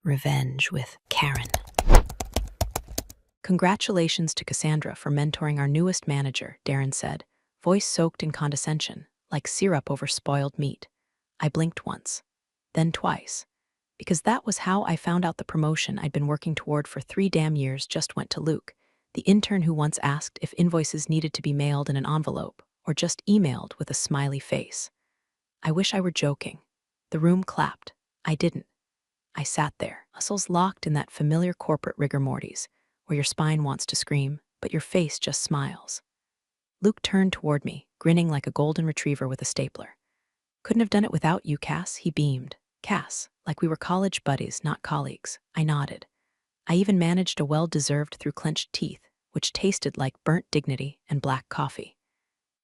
Revenge with Karen. Congratulations to Cassandra for mentoring our newest manager, Darren said, voice soaked in condescension, like syrup over spoiled meat. I blinked once, then twice, because that was how I found out the promotion I'd been working toward for 3 damn years just went to Luke, the intern who once asked if invoices needed to be mailed in an envelope or just emailed with a smiley face. I wish I were joking. The room clapped. I didn't. I sat there, muscles locked in that familiar corporate rigor mortis, where your spine wants to scream, but your face just smiles. Luke turned toward me, grinning like a golden retriever with a stapler. Couldn't have done it without you, Cass, he beamed. Cass, like we were college buddies, not colleagues. I nodded. I even managed a well-deserved through clenched teeth, which tasted like burnt dignity and black coffee.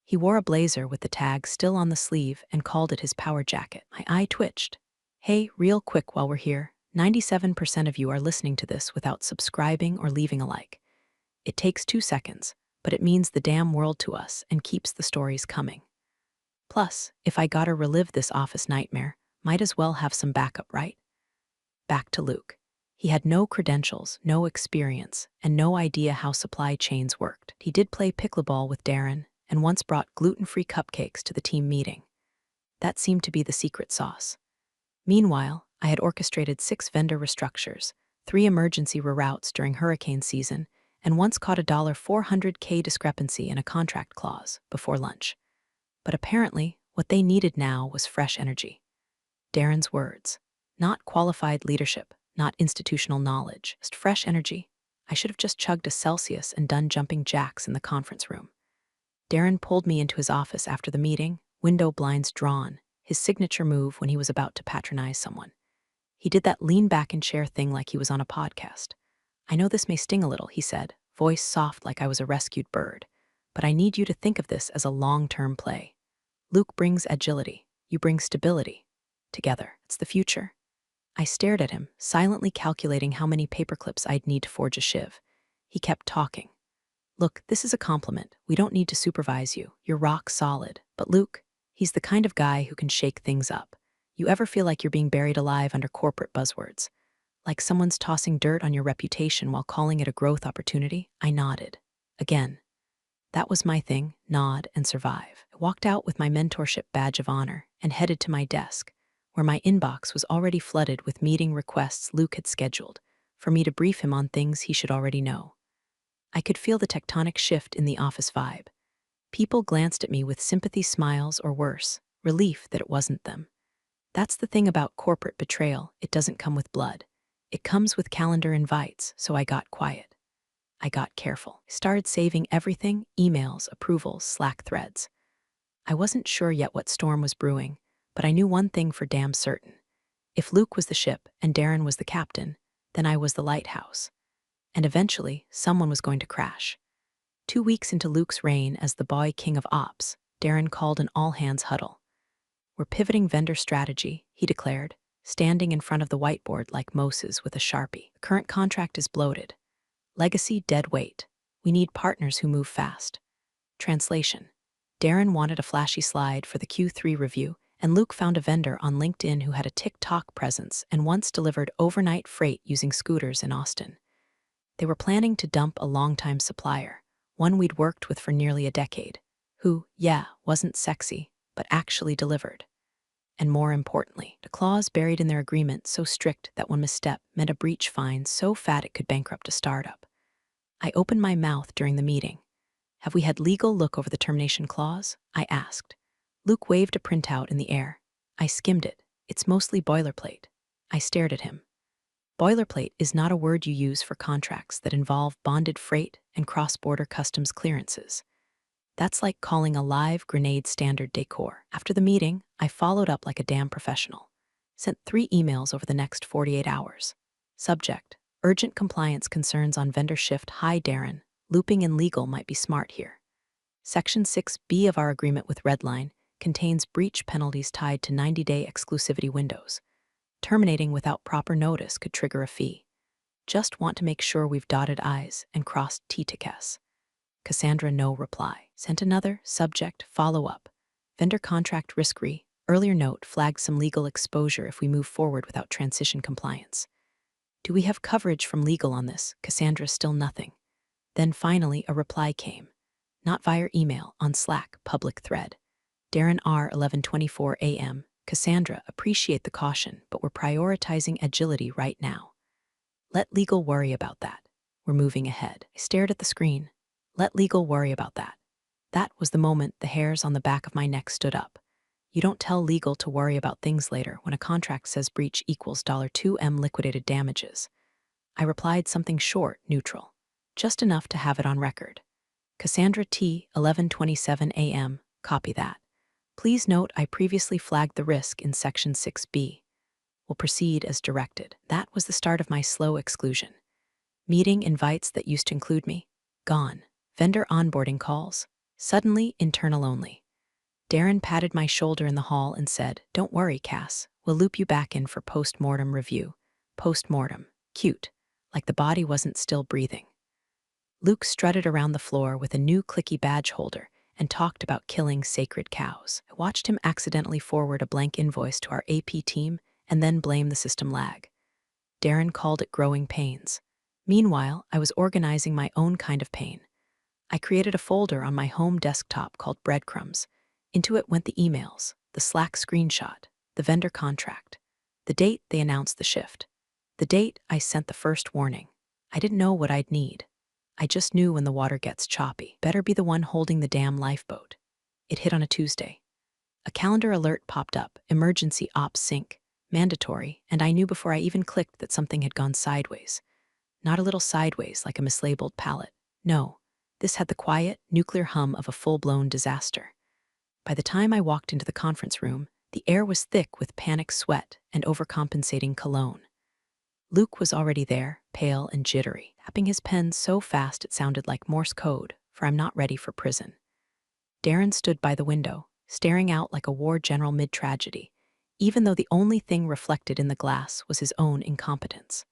He wore a blazer with the tag still on the sleeve and called it his power jacket. My eye twitched. Hey, real quick while we're here, 97% of you are listening to this without subscribing or leaving a like. It takes 2 seconds, but it means the damn world to us and keeps the stories coming. Plus, if I gotta relive this office nightmare, might as well have some backup, right? Back to Luke. He had no credentials, no experience, and no idea how supply chains worked. He did play pickleball with Darren and once brought gluten-free cupcakes to the team meeting. That seemed to be the secret sauce. Meanwhile, I had orchestrated 6 vendor restructures, 3 emergency reroutes during hurricane season, and once caught a $400K discrepancy in a contract clause before lunch. But apparently, what they needed now was fresh energy. Darren's words. Not qualified leadership, not institutional knowledge, just fresh energy. I should have just chugged a Celsius and done jumping jacks in the conference room. Darren pulled me into his office after the meeting, window blinds drawn, his signature move when he was about to patronize someone. He did that lean back and chair thing like he was on a podcast. I know this may sting a little, he said, voice soft like I was a rescued bird, but I need you to think of this as a long-term play. Luke brings agility, you bring stability. Together, it's the future. I stared at him, silently calculating how many paperclips I'd need to forge a shiv. He kept talking. Look, this is a compliment. We don't need to supervise you. You're rock solid. But Luke, he's the kind of guy who can shake things up. You ever feel like you're being buried alive under corporate buzzwords? Like someone's tossing dirt on your reputation while calling it a growth opportunity? I nodded. Again. That was my thing, nod and survive. I walked out with my mentorship badge of honor and headed to my desk, where my inbox was already flooded with meeting requests Luke had scheduled for me to brief him on things he should already know. I could feel the tectonic shift in the office vibe. People glanced at me with sympathy smiles or worse, relief that it wasn't them. That's the thing about corporate betrayal, it doesn't come with blood. It comes with calendar invites, so I got quiet. I got careful. I started saving everything, emails, approvals, Slack threads. I wasn't sure yet what storm was brewing, but I knew one thing for damn certain. If Luke was the ship and Darren was the captain, then I was the lighthouse. And eventually, someone was going to crash. 2 weeks into Luke's reign as the boy king of ops, Darren called an all-hands huddle. We're pivoting vendor strategy, he declared, standing in front of the whiteboard like Moses with a Sharpie. The current contract is bloated. Legacy dead weight. We need partners who move fast. Translation. Darren wanted a flashy slide for the Q3 review, and Luke found a vendor on LinkedIn who had a TikTok presence and once delivered overnight freight using scooters in Austin. They were planning to dump a longtime supplier, one we'd worked with for nearly a decade, who, wasn't sexy, but actually delivered. And more importantly, the clause buried in their agreement so strict that one misstep meant a breach fine so fat it could bankrupt a startup. I opened my mouth during the meeting. Have we had legal look over the termination clause? I asked. Luke waved a printout in the air. I skimmed it. It's mostly boilerplate. I stared at him. Boilerplate is not a word you use for contracts that involve bonded freight and cross-border customs clearances. That's like calling a live grenade standard decor. After the meeting, I followed up like a damn professional. Sent 3 emails over the next 48 hours. Subject: urgent compliance concerns on vendor shift. Hi Darren, looping in legal might be smart here. Section 6B of our agreement with Redline contains breach penalties tied to 90-day exclusivity windows. Terminating without proper notice could trigger a fee. Just want to make sure we've dotted I's and crossed T's. Cassandra, no reply. Sent another, subject, follow-up. Vendor contract risk-free. Earlier note flagged some legal exposure if we move forward without transition compliance. Do we have coverage from legal on this? Cassandra, still nothing. Then finally a reply came. Not via email, on Slack, public thread. Darren R. 11:24 a.m. Cassandra, appreciate the caution, but we're prioritizing agility right now. Let legal worry about that. We're moving ahead. I stared at the screen. Let legal worry about that. That was the moment the hairs on the back of my neck stood up. You don't tell legal to worry about things later when a contract says breach equals $2M liquidated damages. I replied something short, neutral. Just enough to have it on record. Cassandra T. 11:27 a.m. Copy that. Please note I previously flagged the risk in Section 6B. Will proceed as directed. That was the start of my slow exclusion. Meeting invites that used to include me. Gone. Vendor onboarding calls. Suddenly internal only. Darren patted my shoulder in the hall and said, "Don't worry, Cass. We'll loop you back in for post-mortem review." Post-mortem. Cute. Like the body wasn't still breathing. Luke strutted around the floor with a new clicky badge holder and talked about killing sacred cows. I watched him accidentally forward a blank invoice to our AP team and then blame the system lag. Darren called it growing pains. Meanwhile, I was organizing my own kind of pain. I created a folder on my home desktop called Breadcrumbs. Into it went the emails, the Slack screenshot, the vendor contract, the date they announced the shift, the date I sent the first warning. I didn't know what I'd need. I just knew when the water gets choppy. Better be the one holding the damn lifeboat. It hit on a Tuesday. A calendar alert popped up, emergency ops sync, mandatory, and I knew before I even clicked that something had gone sideways. Not a little sideways like a mislabeled pallet. No, this had the quiet, nuclear hum of a full-blown disaster. By the time I walked into the conference room, the air was thick with panic sweat and overcompensating cologne. Luke was already there, pale and jittery, tapping his pen so fast it sounded like Morse code, for I'm not ready for prison. Darren stood by the window, staring out like a war general mid-tragedy, even though the only thing reflected in the glass was his own incompetence.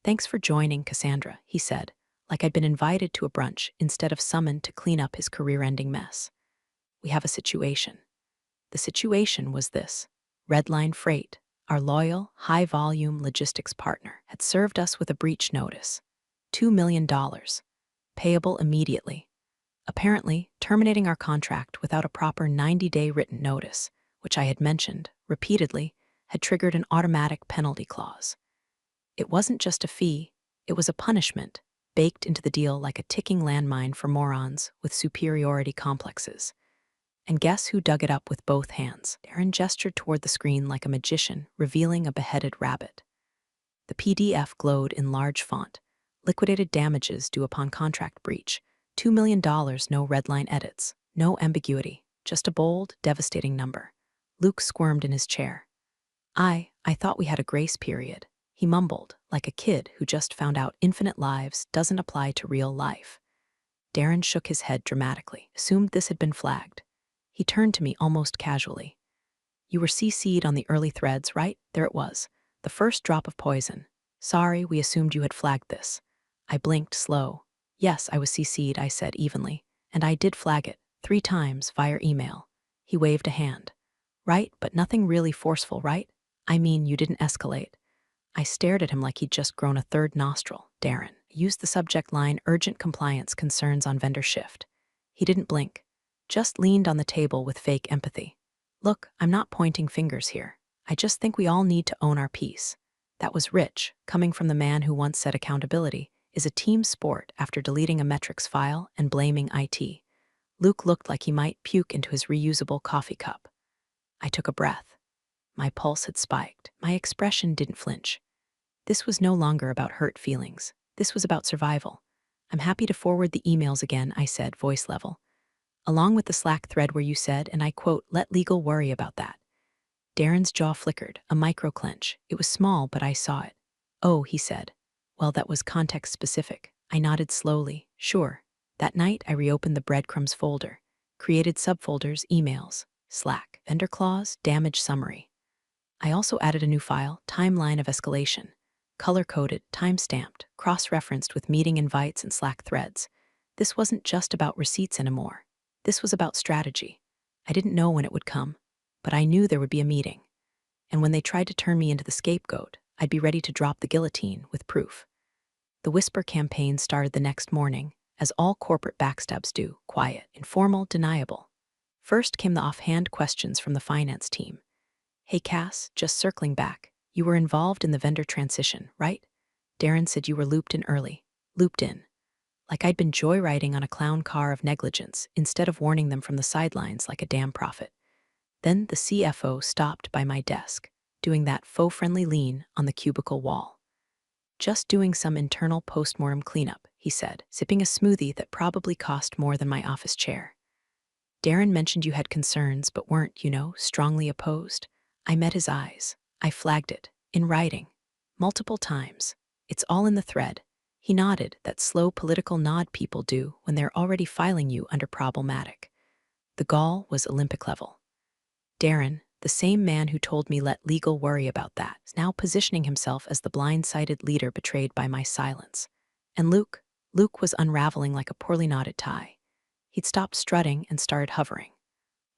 "Thanks for joining, Cassandra," he said, like I'd been invited to a brunch instead of summoned to clean up his career-ending mess. "We have a situation." The situation was this. Redline Freight, our loyal, high-volume logistics partner, had served us with a breach notice. $2 million. Payable immediately. Apparently, terminating our contract without a proper 90-day written notice, which I had mentioned repeatedly, had triggered an automatic penalty clause. It wasn't just a fee, it was a punishment, baked into the deal like a ticking landmine for morons with superiority complexes. And guess who dug it up with both hands? Darren gestured toward the screen like a magician, revealing a beheaded rabbit. The PDF glowed in large font. Liquidated damages due upon contract breach. $2 million, no redline edits. No ambiguity. Just a bold, devastating number. Luke squirmed in his chair. I thought we had a grace period. He mumbled, like a kid who just found out infinite lives doesn't apply to real life. Darren shook his head dramatically, assumed this had been flagged. He turned to me almost casually. "You were CC'd on the early threads, right?" There it was. The first drop of poison. "Sorry, we assumed you had flagged this." I blinked slow. "Yes, I was CC'd," I said evenly. "And I did flag it, 3 times via email." He waved a hand. "Right, but nothing really forceful, right? I mean, you didn't escalate." I stared at him like he'd just grown a third nostril. Darren used the subject line, "Urgent compliance concerns on vendor shift." He didn't blink. Just leaned on the table with fake empathy. "Look, I'm not pointing fingers here. I just think we all need to own our piece." That was rich, coming from the man who once said accountability is a team sport after deleting a metrics file and blaming IT. Luke looked like he might puke into his reusable coffee cup. I took a breath. My pulse had spiked. My expression didn't flinch. This was no longer about hurt feelings. This was about survival. "I'm happy to forward the emails again," I said, voice level. "Along with the Slack thread where you said, and I quote, 'Let legal worry about that.'" Darren's jaw flickered, a micro-clench. It was small, but I saw it. "Oh," he said. "Well, that was context-specific." I nodded slowly. "Sure." That night, I reopened the breadcrumbs folder. Created subfolders, emails, Slack, vendor clause, damage summary. I also added a new file, timeline of escalation. Color-coded, time-stamped, cross-referenced with meeting invites and Slack threads. This wasn't just about receipts anymore. This was about strategy. I didn't know when it would come, but I knew there would be a meeting. And when they tried to turn me into the scapegoat, I'd be ready to drop the guillotine with proof. The whisper campaign started the next morning, as all corporate backstabs do, quiet, informal, deniable. First came the offhand questions from the finance team. Hey Cass, just circling back. You were involved in the vendor transition, right? Darren said you were looped in early. Looped in. Like I'd been joyriding on a clown car of negligence instead of warning them from the sidelines like a damn prophet. Then the CFO stopped by my desk, doing that faux-friendly lean on the cubicle wall. Just doing some internal postmortem cleanup, he said, sipping a smoothie that probably cost more than my office chair. Darren mentioned you had concerns but weren't, strongly opposed. I met his eyes. I flagged it, in writing. Multiple times. It's all in the thread. He nodded, that slow political nod people do when they're already filing you under problematic. The gall was Olympic level. Darren, the same man who told me let legal worry about that, is now positioning himself as the blind-sided leader betrayed by my silence. And Luke was unraveling like a poorly knotted tie. He'd stopped strutting and started hovering.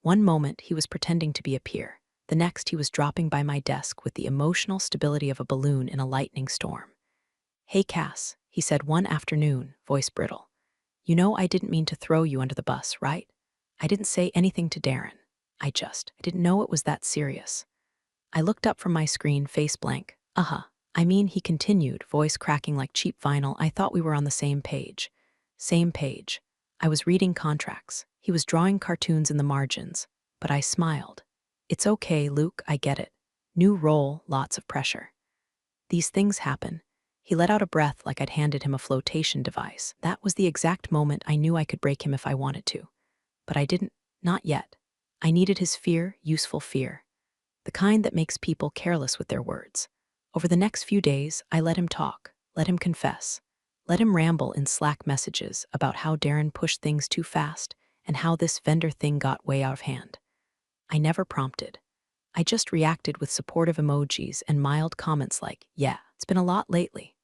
One moment he was pretending to be a peer. The next he was dropping by my desk with the emotional stability of a balloon in a lightning storm. Hey Cass, he said one afternoon, voice brittle. You know I didn't mean to throw you under the bus, right? I didn't say anything to Darren. I didn't know it was that serious. I looked up from my screen, face blank. I mean, he continued, voice cracking like cheap vinyl. I thought we were on the same page. Same page. I was reading contracts. He was drawing cartoons in the margins. But I smiled. It's okay, Luke, I get it. New role, lots of pressure. These things happen. He let out a breath like I'd handed him a flotation device. That was the exact moment I knew I could break him if I wanted to. But I didn't. Not yet. I needed his fear, useful fear. The kind that makes people careless with their words. Over the next few days, I let him talk, let him confess, let him ramble in Slack messages about how Darren pushed things too fast and how this vendor thing got way out of hand. I never prompted. I just reacted with supportive emojis and mild comments like, yeah, it's been a lot lately.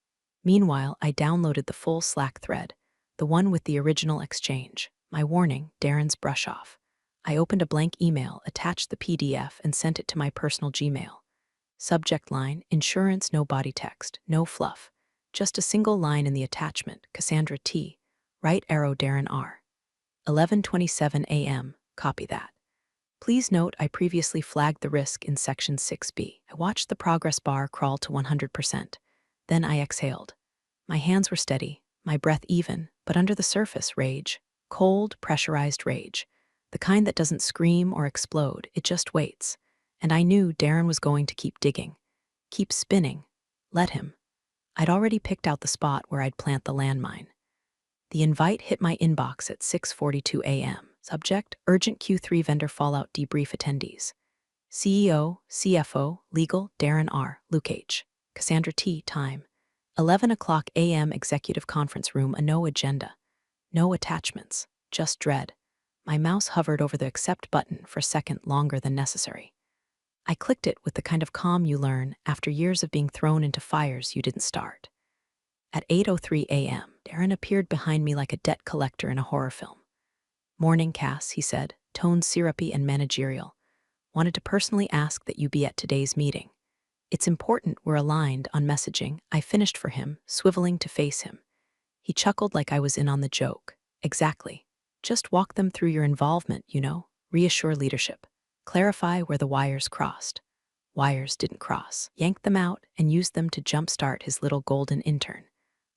Meanwhile, I downloaded the full Slack thread, the one with the original exchange. My warning, Darren's brush off. I opened a blank email, attached the PDF, and sent it to my personal Gmail. Subject line, insurance, no body text, no fluff. Just a single line in the attachment, Cassandra T. Right arrow Darren R. 11:27 a.m. Copy that. Please note I previously flagged the risk in section 6B. I watched the progress bar crawl to 100%. Then I exhaled. My hands were steady, my breath even, but under the surface, rage. Cold, pressurized rage. The kind that doesn't scream or explode, it just waits. And I knew Darren was going to keep digging. Keep spinning. Let him. I'd already picked out the spot where I'd plant the landmine. The invite hit my inbox at 6:42 a.m. Subject, urgent Q3 vendor fallout debrief attendees. CEO, CFO, legal, Darren R., Luke H. Cassandra T. Time. 11 o'clock a.m. executive conference room, a no agenda. No attachments, just dread. My mouse hovered over the accept button for a second longer than necessary. I clicked it with the kind of calm you learn after years of being thrown into fires you didn't start. At 8:03 a.m., Darren appeared behind me like a debt collector in a horror film. Morning, Cass, he said, tone syrupy and managerial. Wanted to personally ask that you be at today's meeting. It's important we're aligned on messaging. I finished for him, swiveling to face him. He chuckled like I was in on the joke. Exactly. Just walk them through your involvement, reassure leadership. Clarify where the wires crossed. Wires didn't cross. Yanked them out and used them to jumpstart his little golden intern.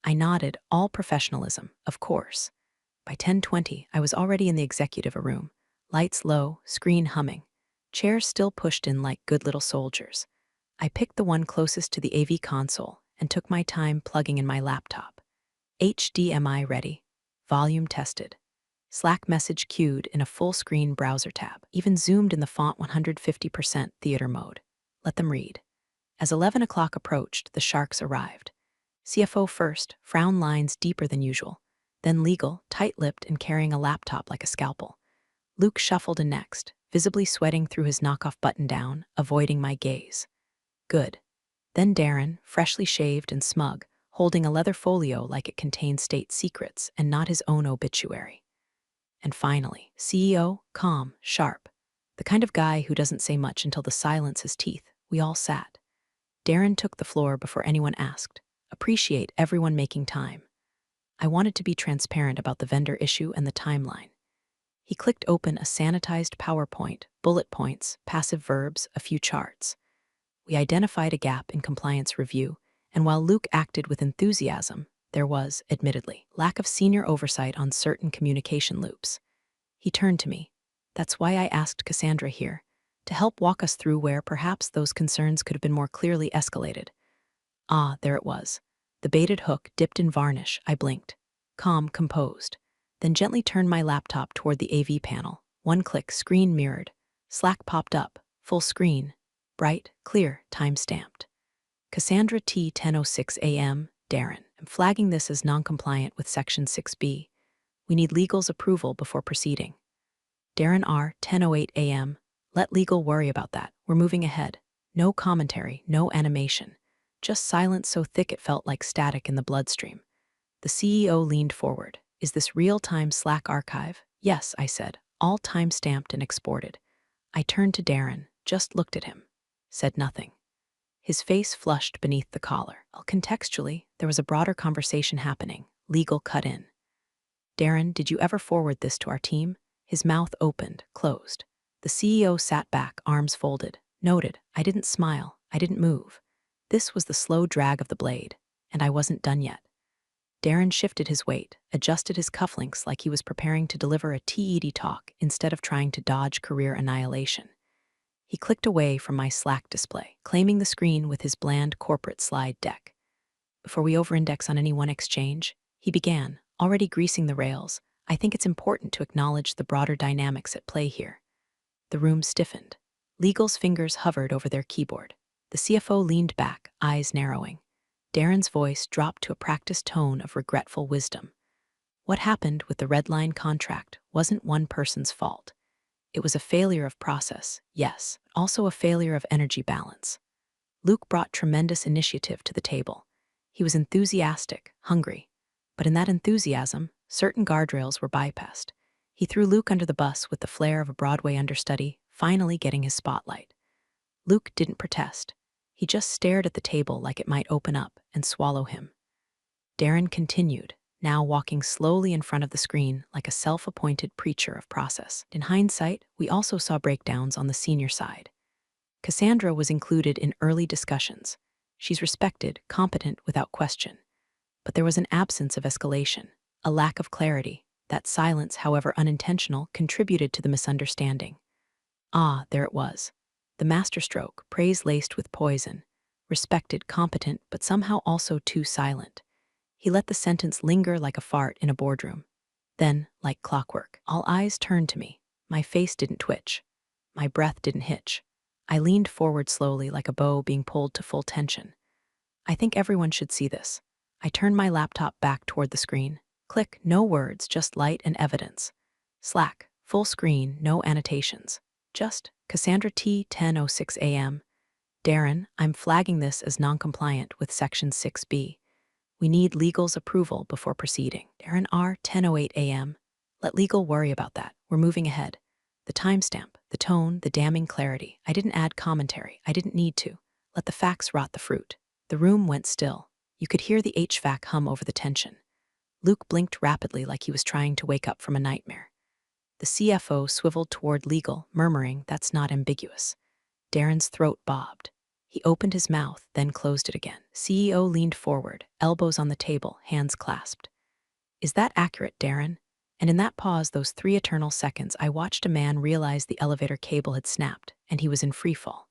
I nodded, all professionalism, of course. By 10:20, I was already in the executive room. Lights low, screen humming. Chairs still pushed in like good little soldiers. I picked the one closest to the AV console and took my time plugging in my laptop. HDMI ready. Volume tested. Slack message queued in a full-screen browser tab, even zoomed in the font 150% theater mode. Let them read. As 11 o'clock approached, the sharks arrived. CFO first, frown lines deeper than usual. Then legal, tight-lipped and carrying a laptop like a scalpel. Luke shuffled in next, visibly sweating through his knockoff button-down, avoiding my gaze. Good. Then Darren, freshly shaved and smug, holding a leather folio like it contained state secrets and not his own obituary. And finally, CEO, calm, sharp. The kind of guy who doesn't say much until the silence his teeth. We all sat. Darren took the floor before anyone asked. Appreciate everyone making time. I wanted to be transparent about the vendor issue and the timeline. He clicked open a sanitized PowerPoint, bullet points, passive verbs, a few charts. We identified a gap in compliance review, and while Luke acted with enthusiasm, there was, admittedly, lack of senior oversight on certain communication loops. He turned to me. That's why I asked Cassandra here, to help walk us through where perhaps those concerns could have been more clearly escalated. Ah, there it was. The baited hook dipped in varnish. I blinked. Calm, composed. Then gently turned my laptop toward the AV panel. One click, screen mirrored. Slack popped up. Full screen. Bright, clear, time-stamped. Cassandra T. 10:06 a.m., Darren. I'm flagging this as non-compliant with Section 6B. We need legal's approval before proceeding. Darren R. 10:08 a.m. Let legal worry about that. We're moving ahead. No commentary, no animation. Just silence so thick it felt like static in the bloodstream. The CEO leaned forward. Is this real-time Slack archive? Yes, I said, all time-stamped and exported. I turned to Darren, just looked at him. Said nothing. His face flushed beneath the collar. Well, contextually, there was a broader conversation happening. Legal cut in. Darren, did you ever forward this to our team? His mouth opened, closed. The CEO sat back, arms folded. Noted. I didn't smile. I didn't move. This was the slow drag of the blade, and I wasn't done yet. Darren shifted his weight, adjusted his cufflinks like he was preparing to deliver a TED talk instead of trying to dodge career annihilation. He clicked away from my Slack display, claiming the screen with his bland corporate slide deck. Before we over-index on any one exchange, he began, already greasing the rails. I think it's important to acknowledge the broader dynamics at play here. The room stiffened. Legal's fingers hovered over their keyboard. The CFO leaned back, eyes narrowing. Darren's voice dropped to a practiced tone of regretful wisdom. What happened with the red line contract wasn't one person's fault. It was a failure of process, yes, but also a failure of energy balance. Luke brought tremendous initiative to the table. He was enthusiastic, hungry. But in that enthusiasm, certain guardrails were bypassed. He threw Luke under the bus with the flair of a Broadway understudy, finally getting his spotlight. Luke didn't protest. He just stared at the table like it might open up and swallow him. Darren continued, now walking slowly in front of the screen like a self-appointed preacher of process. In hindsight, we also saw breakdowns on the senior side. Cassandra was included in early discussions. She's respected, competent without question. But there was an absence of escalation, a lack of clarity. That silence, however unintentional, contributed to the misunderstanding. Ah, there it was. The masterstroke, praise laced with poison. Respected, competent, but somehow also too silent. He let the sentence linger like a fart in a boardroom. Then, like clockwork, all eyes turned to me. My face didn't twitch. My breath didn't hitch. I leaned forward slowly like a bow being pulled to full tension. I think everyone should see this. I turned my laptop back toward the screen. Click, no words, just light and evidence. Slack, full screen, no annotations. Just Cassandra T. 10:06 a.m. Darren, I'm flagging this as non-compliant with Section 6B. We need legal's approval before proceeding. Darren R. 10:08 a.m. Let legal worry about that. We're moving ahead. The timestamp, the tone, the damning clarity. I didn't add commentary. I didn't need to. Let the facts rot the fruit. The room went still. You could hear the HVAC hum over the tension. Luke blinked rapidly like he was trying to wake up from a nightmare. The CFO swiveled toward legal, murmuring, "That's not ambiguous." Darren's throat bobbed. He opened his mouth, then closed it again. CEO leaned forward, elbows on the table, hands clasped. Is that accurate, Darren? And in that pause, those 3 eternal seconds, I watched a man realize the elevator cable had snapped, and he was in freefall.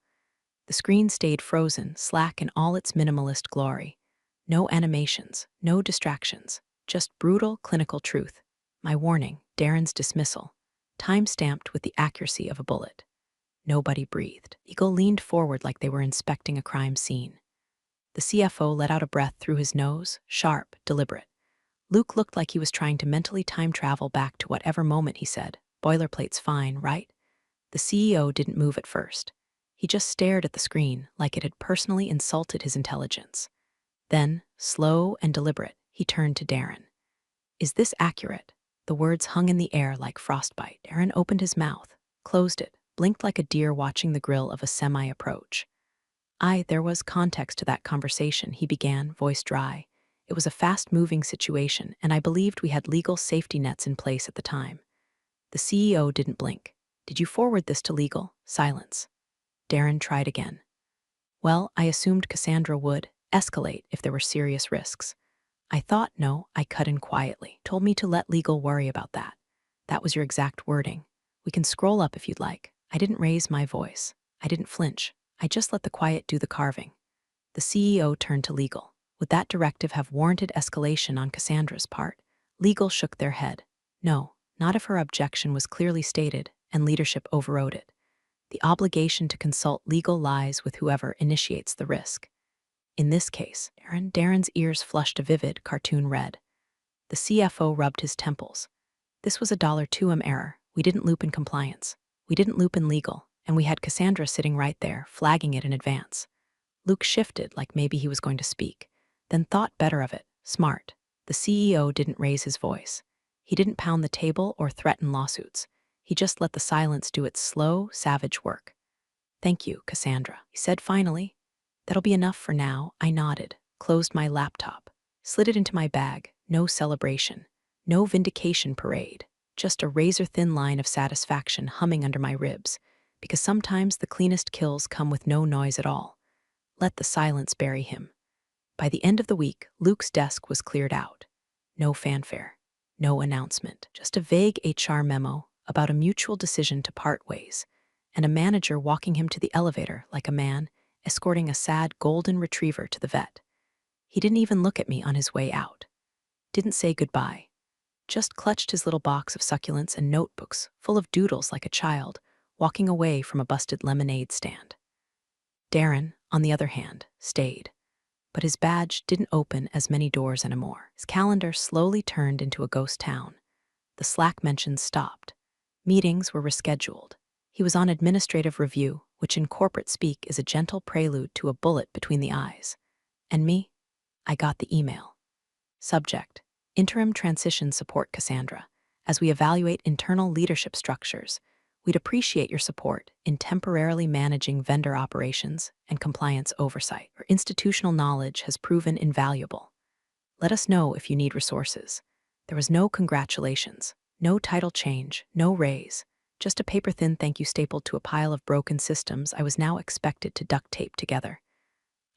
The screen stayed frozen, Slack in all its minimalist glory. No animations, no distractions, just brutal, clinical truth. My warning, Darren's dismissal, time-stamped with the accuracy of a bullet. Nobody breathed. Eagle leaned forward like they were inspecting a crime scene. The CFO let out a breath through his nose, sharp, deliberate. Luke looked like he was trying to mentally time travel back to whatever moment he said, "Boilerplate's fine, right?" The CEO didn't move at first. He just stared at the screen like it had personally insulted his intelligence. Then, slow and deliberate, he turned to Darren. Is this accurate? The words hung in the air like frostbite. Darren opened his mouth, closed it, blinked like a deer watching the grill of a semi-approach. There was context to that conversation, he began, voice dry. It was a fast-moving situation, and I believed we had legal safety nets in place at the time. The CEO didn't blink. Did you forward this to legal? Silence. Darren tried again. Well, I assumed Cassandra would escalate if there were serious risks. I thought, no, I cut in quietly. Told me to let legal worry about that. That was your exact wording. We can scroll up if you'd like. I didn't raise my voice. I didn't flinch. I just let the quiet do the carving. The CEO turned to legal. Would that directive have warranted escalation on Cassandra's part? Legal shook their head. No, not if her objection was clearly stated and leadership overrode it. The obligation to consult legal lies with whoever initiates the risk. In this case, Darren's ears flushed a vivid cartoon red. The CFO rubbed his temples. This was a $2M error. We didn't loop in compliance. We didn't loop in legal, and we had Cassandra sitting right there, flagging it in advance. Luke shifted like maybe he was going to speak, then thought better of it. Smart. The CEO didn't raise his voice. He didn't pound the table or threaten lawsuits. He just let the silence do its slow, savage work. Thank you, Cassandra, he said finally. That'll be enough for now. I nodded, closed my laptop, slid it into my bag. No celebration, no vindication parade, just a razor-thin line of satisfaction humming under my ribs, because sometimes the cleanest kills come with no noise at all. Let the silence bury him. By the end of the week, Luke's desk was cleared out. No fanfare, no announcement, just a vague HR memo about a mutual decision to part ways, and a manager walking him to the elevator like a man escorting a sad golden retriever to the vet. He didn't even look at me on his way out. Didn't say goodbye. Just clutched his little box of succulents and notebooks full of doodles like a child, walking away from a busted lemonade stand. Darren, on the other hand, stayed. But his badge didn't open as many doors anymore. His calendar slowly turned into a ghost town. The Slack mentions stopped. Meetings were rescheduled. He was on administrative review, which in corporate speak is a gentle prelude to a bullet between the eyes. And me? I got the email. Subject: Interim Transition Support Cassandra. As we evaluate internal leadership structures, we'd appreciate your support in temporarily managing vendor operations and compliance oversight. Our institutional knowledge has proven invaluable. Let us know if you need resources. There was no congratulations, no title change, no raise, just a paper-thin thank you stapled to a pile of broken systems I was now expected to duct tape together.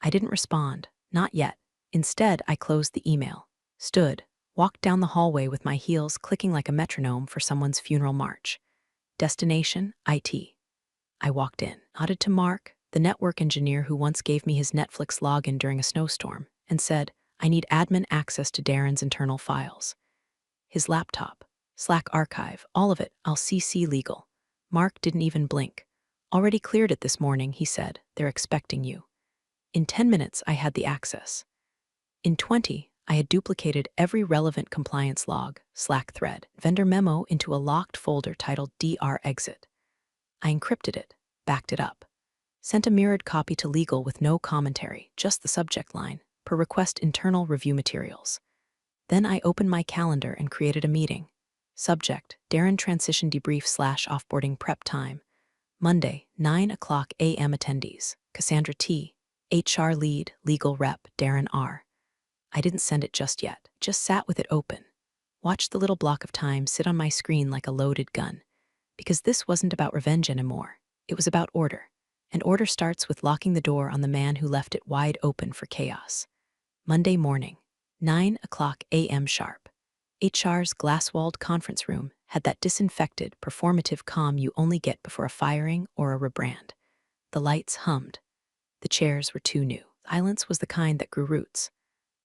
I didn't respond, not yet. Instead, I closed the email, stood, walked down the hallway with my heels clicking like a metronome for someone's funeral march. Destination, IT. I walked in, nodded to Mark, the network engineer who once gave me his Netflix login during a snowstorm, and said, I need admin access to Darren's internal files. His laptop, Slack archive, all of it, I'll CC legal. Mark didn't even blink. Already cleared it this morning, he said. They're expecting you. In 10 minutes, I had the access. In 20, I had duplicated every relevant compliance log, Slack thread, vendor memo into a locked folder titled DR Exit. I encrypted it, backed it up, sent a mirrored copy to legal with no commentary, just the subject line, per request internal review materials. Then I opened my calendar and created a meeting. Subject: Darren Transition Debrief / Offboarding Prep Time. Monday, 9:00 a.m. Attendees: Cassandra T., HR Lead, Legal Rep, Darren R. I didn't send it just yet, just sat with it open. Watched the little block of time sit on my screen like a loaded gun. Because this wasn't about revenge anymore. It was about order. And order starts with locking the door on the man who left it wide open for chaos. Monday morning, 9:00 a.m. sharp. HR's glass-walled conference room had that disinfected, performative calm you only get before a firing or a rebrand. The lights hummed. The chairs were too new. Silence was the kind that grew roots.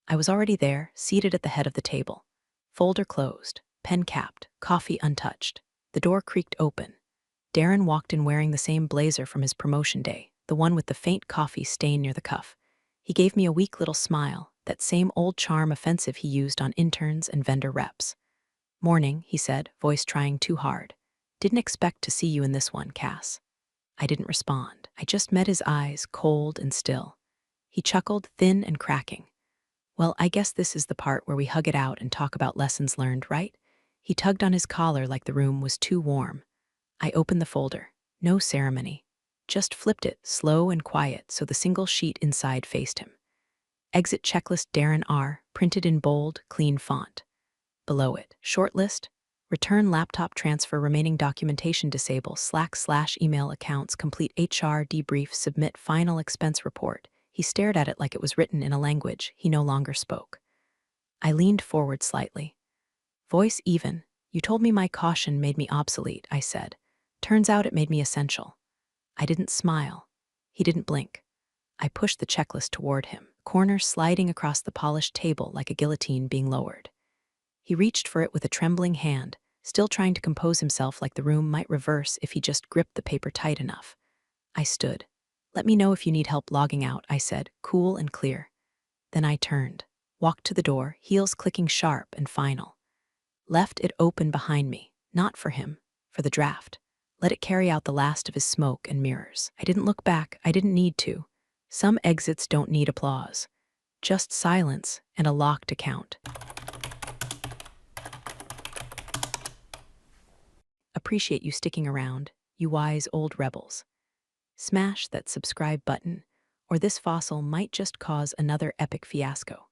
I was already there, seated at the head of the table. Folder closed, pen capped, coffee untouched. The door creaked open. Darren walked in wearing the same blazer from his promotion day, the one with the faint coffee stain near the cuff. He gave me a weak little smile, that same old charm offensive he used on interns and vendor reps. Morning, he said, voice trying too hard. Didn't expect to see you in this one, Cass. I didn't respond. I just met his eyes, cold and still. He chuckled, thin and cracking. Well, I guess this is the part where we hug it out and talk about lessons learned, right? He tugged on his collar like the room was too warm. I opened the folder. No ceremony. Just flipped it, slow and quiet, so the single sheet inside faced him. Exit checklist Darren R., printed in bold, clean font. Below it, short list, return laptop transfer, remaining documentation disable, Slack/email accounts, complete HR debrief, submit final expense report. He stared at it like it was written in a language he no longer spoke. I leaned forward slightly. Voice even. You told me my caution made me obsolete, I said. Turns out it made me essential. I didn't smile. He didn't blink. I pushed the checklist toward him, corners sliding across the polished table like a guillotine being lowered. He reached for it with a trembling hand, still trying to compose himself like the room might reverse if he just gripped the paper tight enough. I stood. Let me know if you need help logging out, I said, cool and clear. Then I turned, walked to the door, heels clicking sharp and final. Left it open behind me, not for him, for the draft. Let it carry out the last of his smoke and mirrors. I didn't look back. I didn't need to. Some exits don't need applause. Just silence and a locked account. Appreciate you sticking around, you wise old rebels. Smash that subscribe button, or this fossil might just cause another epic fiasco.